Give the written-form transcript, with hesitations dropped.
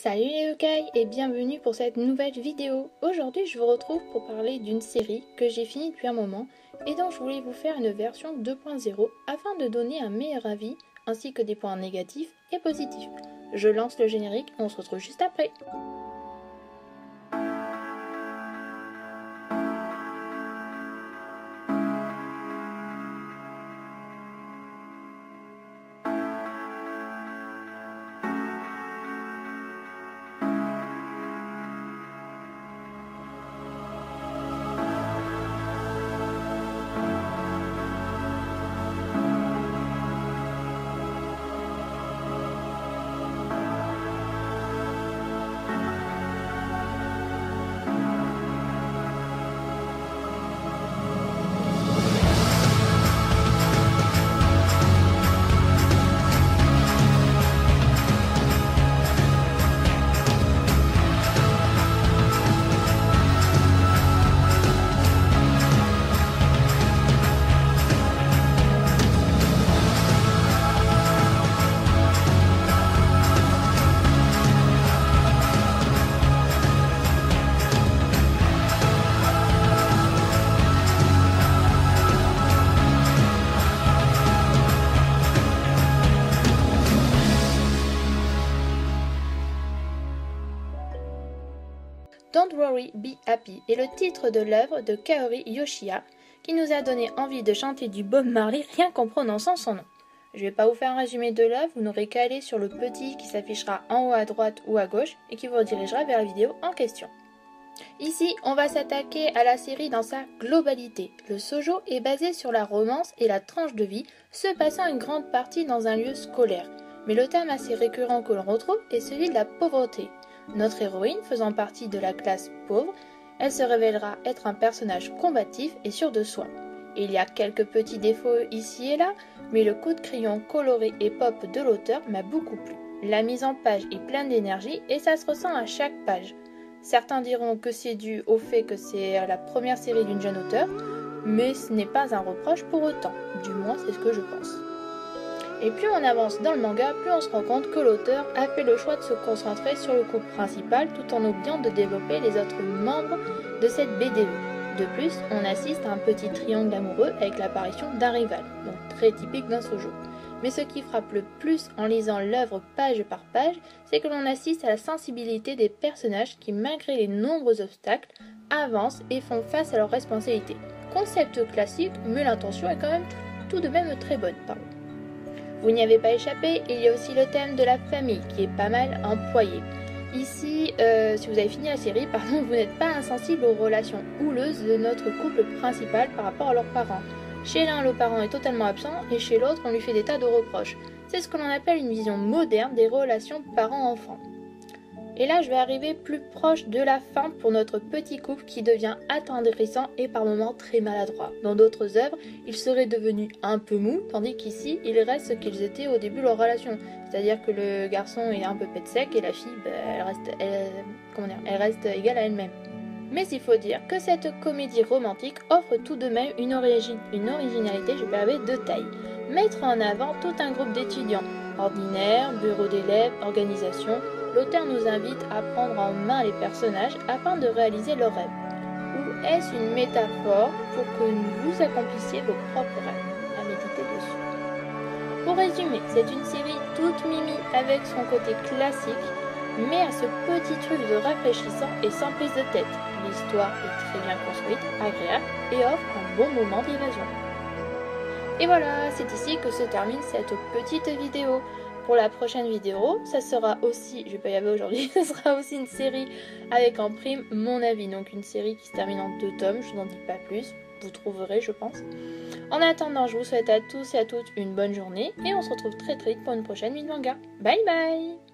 Salut les yokai et bienvenue pour cette nouvelle vidéo. Aujourd'hui je vous retrouve pour parler d'une série que j'ai finie depuis un moment et dont je voulais vous faire une version 2.0 afin de donner un meilleur avis ainsi que des points négatifs et positifs. Je lance le générique, on se retrouve juste après. Don't Worry, Be Happy est le titre de l'œuvre de Kaori Yoshida qui nous a donné envie de chanter du Bob Marley rien qu'en prononçant son nom. Je vais pas vous faire un résumé de l'œuvre, vous n'aurez qu'à aller sur le petit qui s'affichera en haut à droite ou à gauche et qui vous redirigera vers la vidéo en question. Ici, on va s'attaquer à la série dans sa globalité. Le shoujo est basé sur la romance et la tranche de vie, se passant une grande partie dans un lieu scolaire. Mais le thème assez récurrent que l'on retrouve est celui de la pauvreté. Notre héroïne, faisant partie de la classe pauvre, elle se révélera être un personnage combatif et sûr de soi. Il y a quelques petits défauts ici et là, mais le coup de crayon coloré et pop de l'auteur m'a beaucoup plu. La mise en page est pleine d'énergie et ça se ressent à chaque page. Certains diront que c'est dû au fait que c'est la première série d'une jeune auteure, mais ce n'est pas un reproche pour autant, du moins c'est ce que je pense. Et plus on avance dans le manga, plus on se rend compte que l'auteur a fait le choix de se concentrer sur le couple principal tout en oubliant de développer les autres membres de cette BDE. De plus, on assiste à un petit triangle amoureux avec l'apparition d'un rival, donc très typique d'un shoujo. Mais ce qui frappe le plus en lisant l'œuvre page par page, c'est que l'on assiste à la sensibilité des personnages qui, malgré les nombreux obstacles, avancent et font face à leurs responsabilités. Concept classique, mais l'intention est quand même tout de même très bonne. Vous n'y avez pas échappé, il y a aussi le thème de la famille qui est pas mal employé. Ici, si vous avez fini la série, vous n'êtes pas insensible aux relations houleuses de notre couple principal par rapport à leurs parents. Chez l'un, le parent est totalement absent et chez l'autre, on lui fait des tas de reproches. C'est ce que l'on appelle une vision moderne des relations parents-enfants. Et là, je vais arriver plus proche de la fin pour notre petit couple qui devient attendrissant et par moments très maladroit. Dans d'autres œuvres, ils seraient devenus un peu mous, tandis qu'ici, ils restent ce qu'ils étaient au début de leur relation. C'est-à-dire que le garçon est un peu pet sec et la fille, elle reste égale à elle-même. Mais il faut dire que cette comédie romantique offre tout de même une originalité de taille. Mettre en avant tout un groupe d'étudiants, ordinaires, bureau d'élèves, organisation, l'auteur nous invite à prendre en main les personnages afin de réaliser leurs rêves. Ou est-ce une métaphore pour que vous accomplissiez vos propres rêves? À méditer dessus. Pour résumer, c'est une série toute mimi avec son côté classique, mais à ce petit truc de rafraîchissant et sans prise de tête. L'histoire est très bien construite, agréable et offre un bon moment d'évasion. Et voilà, c'est ici que se termine cette petite vidéo. Pour la prochaine vidéo, ça sera aussi, je vais pas y aller aujourd'hui, ce sera aussi une série avec en prime mon avis. Donc une série qui se termine en 2 tomes, je n'en dis pas plus, vous trouverez je pense. En attendant, je vous souhaite à tous et à toutes une bonne journée et on se retrouve très vite pour une prochaine vidéo manga. Bye bye!